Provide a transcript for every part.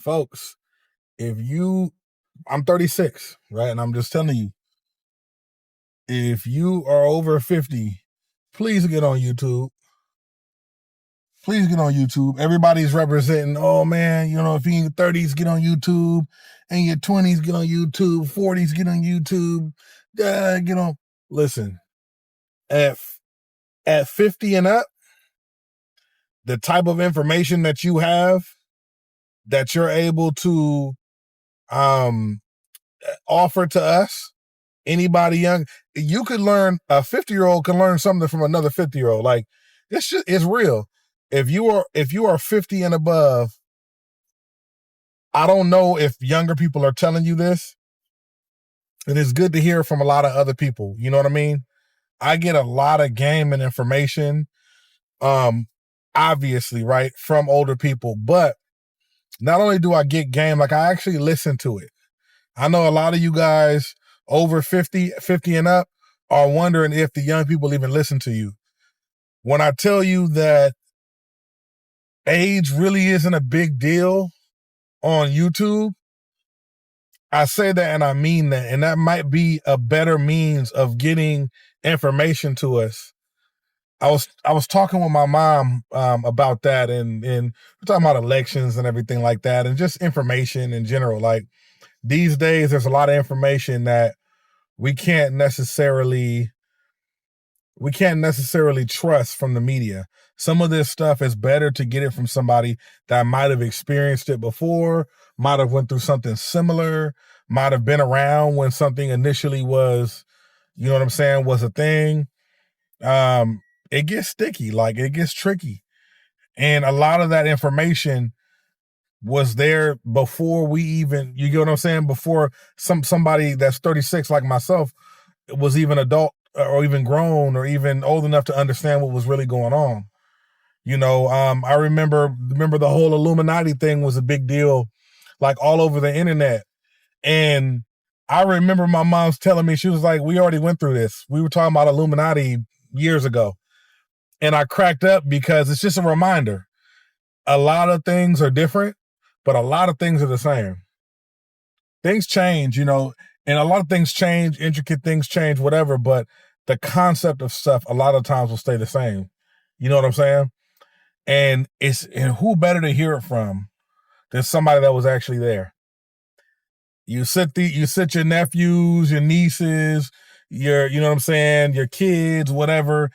folks, if you, I'm 36, right? And I'm just telling you, if you are over 50, please get on YouTube. Please get on YouTube. Everybody's representing, oh man, if you're in your 30s, get on YouTube. In your 20s, get on YouTube. 40s, get on YouTube. Get on. Listen, at 50 and up, the type of information that you have that you're able to offer to us, anybody young, you could learn, a 50-year-old can learn something from another 50-year-old. Like, this shit is real. If you are 50 and above, I don't know if younger people are telling you this. It is good to hear from a lot of other people. You know what I mean? I get a lot of game and information, obviously, right, from older people. But not only do I get game, like I actually listen to it. I know a lot of you guys over 50 and up are wondering if the young people even listen to you. When I tell you that age really isn't a big deal on YouTube, I say that and I mean that. And that might be a better means of getting information to us. I was talking with my mom about that, and we're talking about elections and everything like that, and just information in general. Like, these days, there's a lot of information that we can't necessarily trust from the media. Some of this stuff is better to get it from somebody that might have experienced it before, might have went through something similar, might have been around when something initially was, you know what I'm saying, was a thing. It gets sticky, like it gets tricky. And a lot of that information was there before we even, you get what I'm saying, before somebody that's 36 like myself was even adult or even grown or even old enough to understand what was really going on. I remember the whole Illuminati thing was a big deal, like all over the internet. And I remember my mom's telling me, she was like, we already went through this. We were talking about Illuminati years ago. And I cracked up because it's just a reminder. A lot of things are different, but a lot of things are the same. Things change, and a lot of things change, intricate things change, whatever, but the concept of stuff a lot of times will stay the same. You know what I'm saying? And who better to hear it from than somebody that was actually there? You sit your nephews, your nieces, you know what I'm saying, your kids, whatever,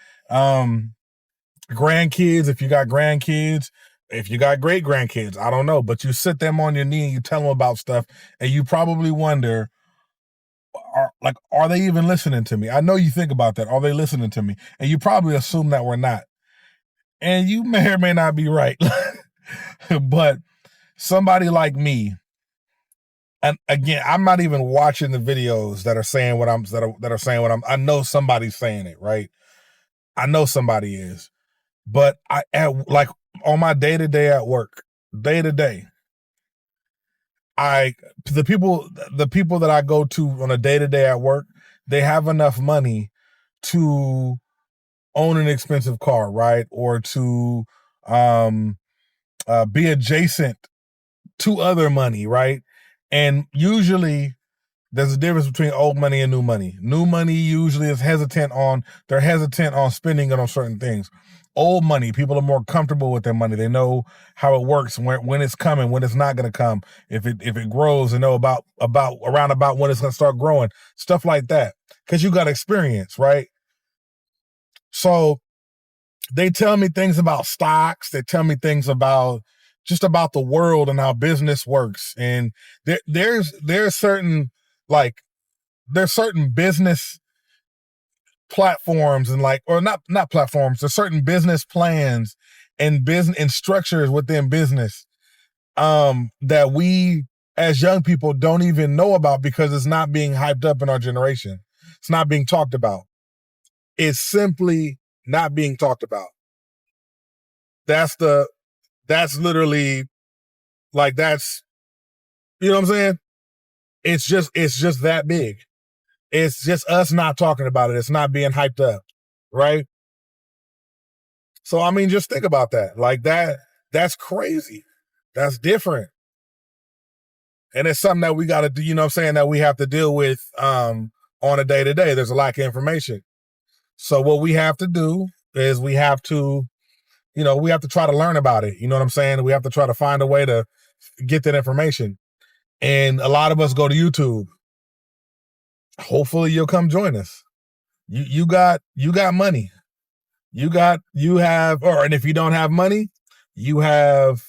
grandkids, if you got grandkids, if you got great grandkids, I don't know, but you sit them on your knee and you tell them about stuff, and you probably wonder, are they even listening to me? I know you think about that. Are they listening to me? And you probably assume that we're not. And you may or may not be right. But somebody like me, and again, I'm not even watching the videos that are saying what I know somebody's saying it, right? I know somebody is. But like on my day-to-day at work, day-to-day, the people that I go to on a day-to-day at work, they have enough money to own an expensive car, right? Or to be adjacent to other money, right? And usually there's a difference between old money and new money. New money usually is hesitant on spending it on certain things. Old money, people are more comfortable with their money. They know how it works, when it's coming, when it's not going to come, if it grows, they know about when it's going to start growing, stuff like that. Because you got experience, right? So they tell me things about stocks. They tell me things about just about the world and how business works. And there's certain business platforms and not platforms. There's certain business plans and business and structures within business that we as young people don't even know about because it's not being hyped up in our generation. It's not being talked about. It's simply not being talked about. That's literally, like, that's, you know what I'm saying? It's just that big. It's just us not talking about it. It's not being hyped up, right? So, I mean, just think about that. Like, that's crazy. That's different. And it's something that we got to do, you know what I'm saying, that we have to deal with on a day to day. There's a lack of information. So what we have to do is we have to, we have to try to learn about it. You know what I'm saying? We have to try to find a way to get that information. And a lot of us go to YouTube. Hopefully you'll come join us. You got money. And if you don't have money, you have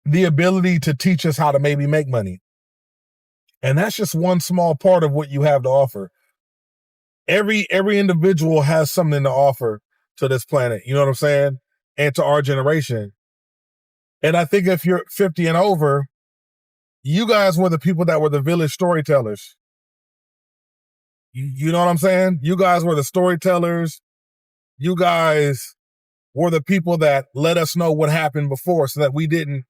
the ability to teach us how to maybe make money. And that's just one small part of what you have to offer. Every individual has something to offer to this planet, you know what I'm saying? And to our generation. And I think if you're 50 and over, you guys were the people that were the village storytellers. You know what I'm saying? You guys were the storytellers. You guys were the people that let us know what happened before so that we didn't.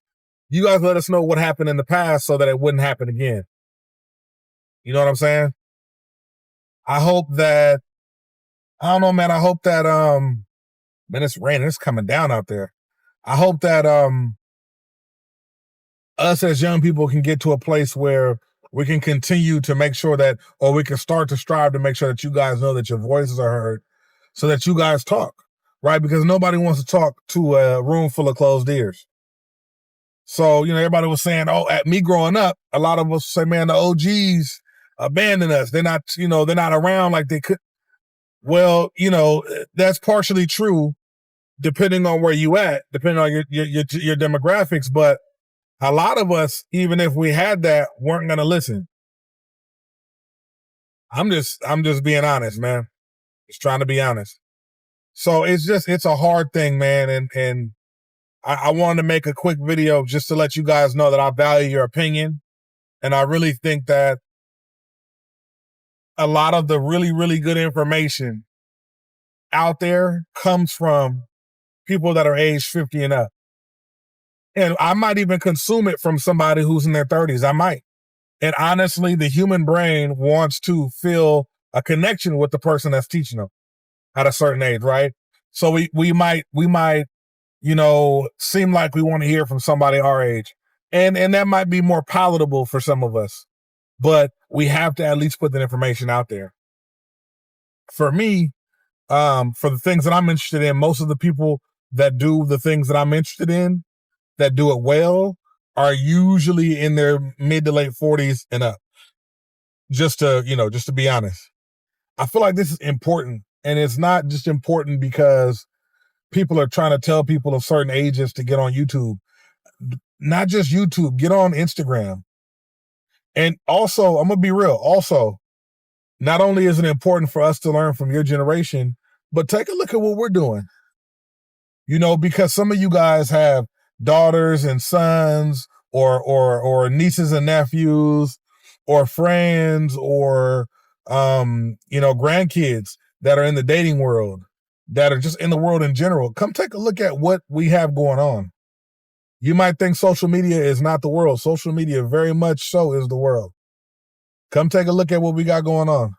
You guys let us know what happened in the past so that it wouldn't happen again. You know what I'm saying? I hope that, I don't know, man. I hope that, man, it's raining. It's coming down out there. I hope that us as young people can get to a place where we can continue to make sure that, or we can start to strive to make sure that you guys know that your voices are heard so that you guys talk, right? Because nobody wants to talk to a room full of closed ears. So, everybody was saying, oh, at me growing up, a lot of us say, man, the OGs abandoned us. They're not, they're not around like they could. Well, that's partially true, depending on where you at, depending on your demographics. But a lot of us, even if we had that, weren't going to listen. I'm just being honest, man. Just trying to be honest. So it's a hard thing, man. And I wanted to make a quick video just to let you guys know that I value your opinion. And I really think that a lot of the really, really good information out there comes from people that are age 50 and up. And I might even consume it from somebody who's in their 30s. I might. And honestly, the human brain wants to feel a connection with the person that's teaching them at a certain age, right? So we might, seem like we want to hear from somebody our age. And that might be more palatable for some of us. But we have to at least put that information out there. For me, for the things that I'm interested in, most of the people that do the things that I'm interested in, that do it well, are usually in their mid to late 40s and up. Just to be honest. I feel like this is important. And it's not just important because people are trying to tell people of certain ages to get on YouTube. Not just YouTube, get on Instagram. And also, I'm going to be real. Also, not only is it important for us to learn from your generation, but take a look at what we're doing. Because some of you guys have daughters and sons or nieces and nephews or friends or, grandkids that are in the dating world, that are just in the world in general. Come take a look at what we have going on. You might think social media is not the world. Social media very much so is the world. Come take a look at what we got going on.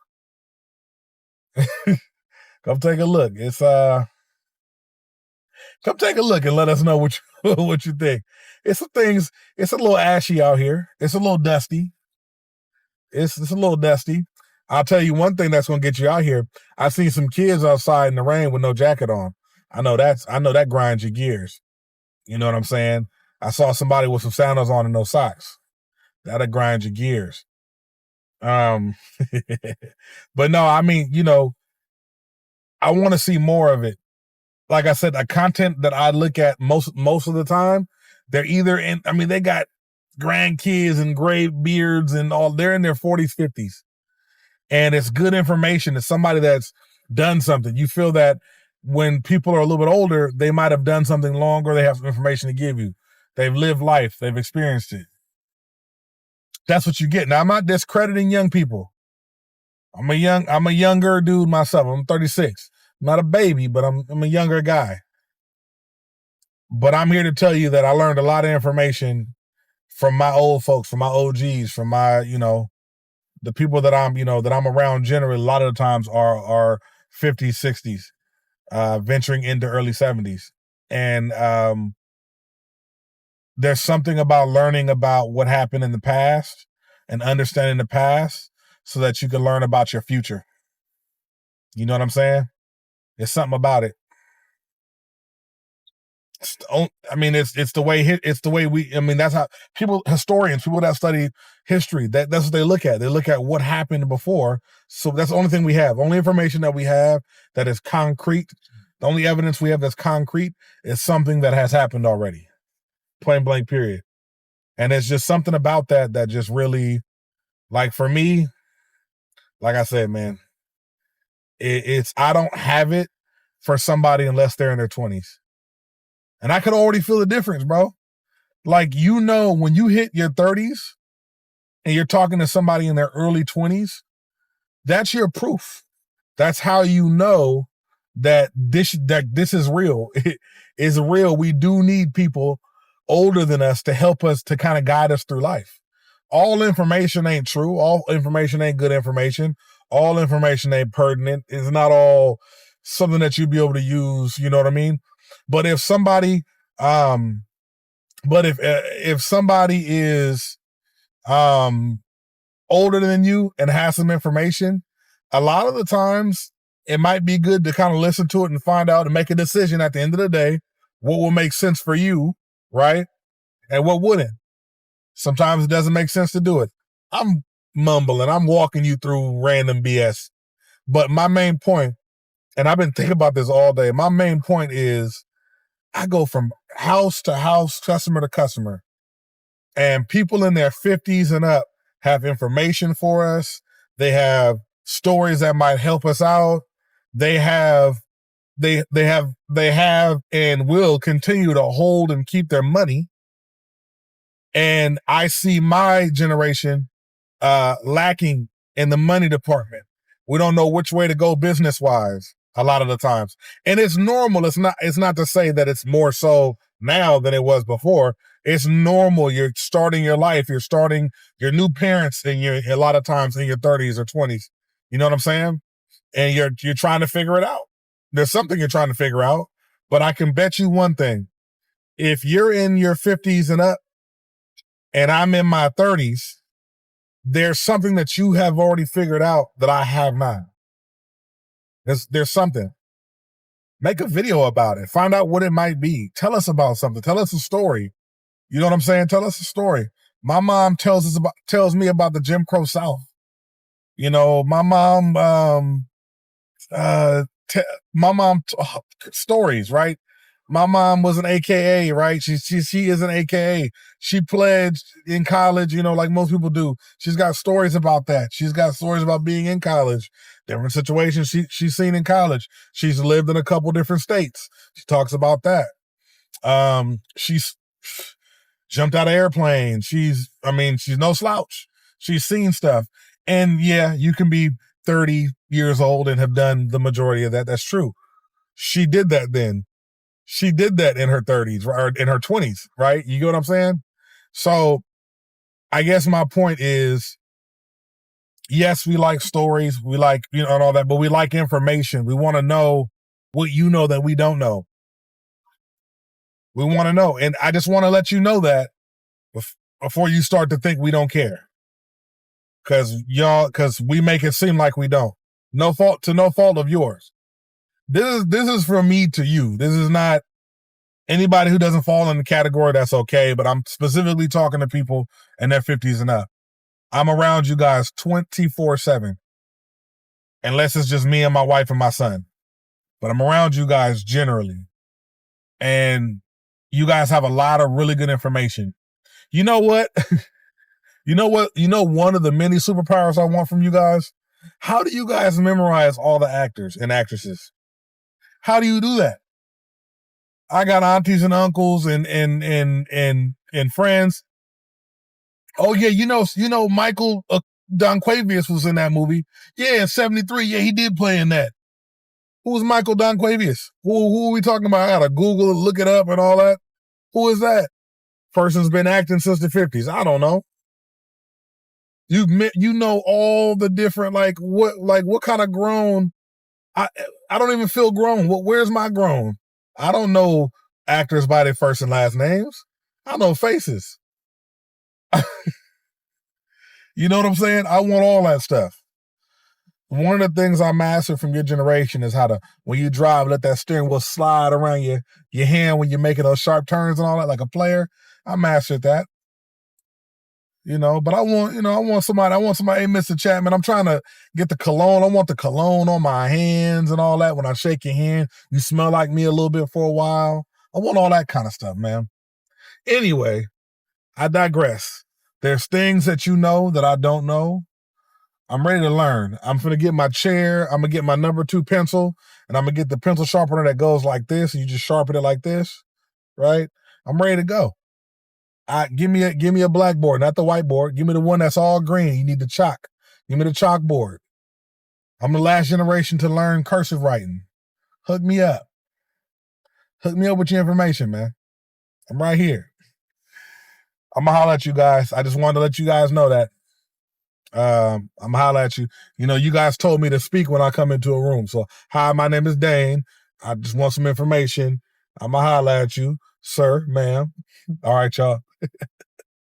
Come take a look. Come take a look and let us know what you think. It's a little ashy out here. It's a little dusty. It's a little dusty. I'll tell you one thing that's going to get you out here. I've seen some kids outside in the rain with no jacket on. I know that grinds your gears. You know what I'm saying? I saw somebody with some sandals on and no socks. That'll grind your gears. But no, I mean, I want to see more of it. Like I said, the content that I look at most of the time, they're either they got grandkids and gray beards and all. They're in their 40s, 50s. And it's good information. It's somebody that's done something. You feel that when people are a little bit older, they might have done something longer. They have some information to give you. They've lived life. They've experienced it. That's what you get. Now, I'm not discrediting young people. I'm a younger dude myself. I'm 36. I'm not a baby, but I'm a younger guy. But I'm here to tell you that I learned a lot of information from my old folks, from my OGs, from my, the people that I'm around generally. A lot of the times are 50s, 60s, venturing into early 70s. And there's something about learning about what happened in the past and understanding the past so that you can learn about your future. You know what I'm saying? There's something about it. I mean, it's the way we. I mean, that's how historians, people that study history, that's what they look at. They look at what happened before. So that's the only thing we have. Only information that we have that is concrete. The only evidence we have that's concrete is something that has happened already. Plain blank. Period. And it's just something about that just really, like, for me, like I said, man, it's I don't have it for somebody unless they're in their 20s. And I could already feel the difference, bro. Like, when you hit your 30s and you're talking to somebody in their early 20s, that's your proof. That's how you know that this is real. It is real. We do need people older than us to help us, to kind of guide us through life. All information ain't true. All information ain't good information. All information ain't pertinent. It's not all something that you'd be able to use. You know what I mean? But if somebody, if somebody is older than you and has some information, a lot of the times it might be good to kind of listen to it and find out and make a decision at the end of the day, what will make sense for you, right? And what wouldn't. Sometimes it doesn't make sense to do it. I'm mumbling. I'm walking you through random BS. But my main point, and I've been thinking about this all day, my main point is I go from house to house, customer to customer, and people in their 50s and up have information for us. They have stories that might help us out. They have and will continue to hold and keep their money. And I see my generation lacking in the money department. We don't know which way to go business wise a lot of the times. And it's normal. It's not to say that it's more so now than it was before. It's normal. You're starting your life. You're starting your new parents and a lot of times in your 30s or 20s. You know what I'm saying? And you're trying to figure it out. There's something you're trying to figure out. But I can bet you one thing. If you're in your 50s and up and I'm in my 30s, there's something that you have already figured out that I have not. There's something. Make a video about it. Find out what it might be. Tell us about something. Tell us a story. You know what I'm saying? Tell us a story. My mom tells me about the Jim Crow South. You know, my mom, stories, right? My mom was an AKA, right? She is an AKA. She pledged in college, like most people do. She's got stories about that. She's got stories about being in college, different situations she's seen in college. She's lived in a couple different states. She talks about that. She's jumped out of airplanes. She's no slouch. She's seen stuff. And yeah, you can be 30 years old and have done the majority of that. That's true. She did that then. She did that in her 30s or in her 20s, right? You get what I'm saying? So I guess my point is, yes, we like stories. We like, and all that, but we like information. We want to know what you know that we don't know. We want to know. And I just want to let you know that before you start to think we don't care. Because we make it seem like we don't. No fault of yours. This is from me to you. This is not anybody who doesn't fall in the category. That's okay. But I'm specifically talking to people in their 50s and up. I'm around you guys 24/7, unless it's just me and my wife and my son. But I'm around you guys generally, and you guys have a lot of really good information. You know what? One of the many superpowers I want from you guys. How do you guys memorize all the actors and actresses? How do you do that? I got aunties and uncles and friends. Oh yeah, Michael Donquavius was in that movie. Yeah, in '73. Yeah, he did play in that. Who was Michael Donquavius? Who are we talking about? I gotta Google it, look it up, and all that. Who is that? Person's been acting since the 50s. I don't know. You know all the different what kind of grown. I don't even feel grown. Where's my grown? I don't know actors by their first and last names. I know faces. You know what I'm saying? I want all that stuff. One of the things I mastered from your generation is how to, when you drive, let that steering wheel slide around your hand when you're making those sharp turns and all that, like a player. I mastered that. But I want somebody, hey, Mr. Chapman, I'm trying to get the cologne. I want the cologne on my hands and all that. When I shake your hand, you smell like me a little bit for a while. I want all that kind of stuff, man. Anyway, I digress. There's things that you know that I don't know. I'm ready to learn. I'm going to get my chair. I'm going to get my number 2 pencil, and I'm going to get the pencil sharpener that goes like this, and you just sharpen it like this, right? I'm ready to go. Give me a blackboard, not the whiteboard. Give me the one that's all green. You need the chalk. Give me the chalkboard. I'm the last generation to learn cursive writing. Hook me up. Hook me up with your information, man. I'm right here. I'm going to holler at you guys. I just wanted to let you guys know that. I'm going to holler at you. You guys told me to speak when I come into a room. So, hi, my name is Dane. I just want some information. I'm going to holler at you, sir, ma'am. All right, y'all.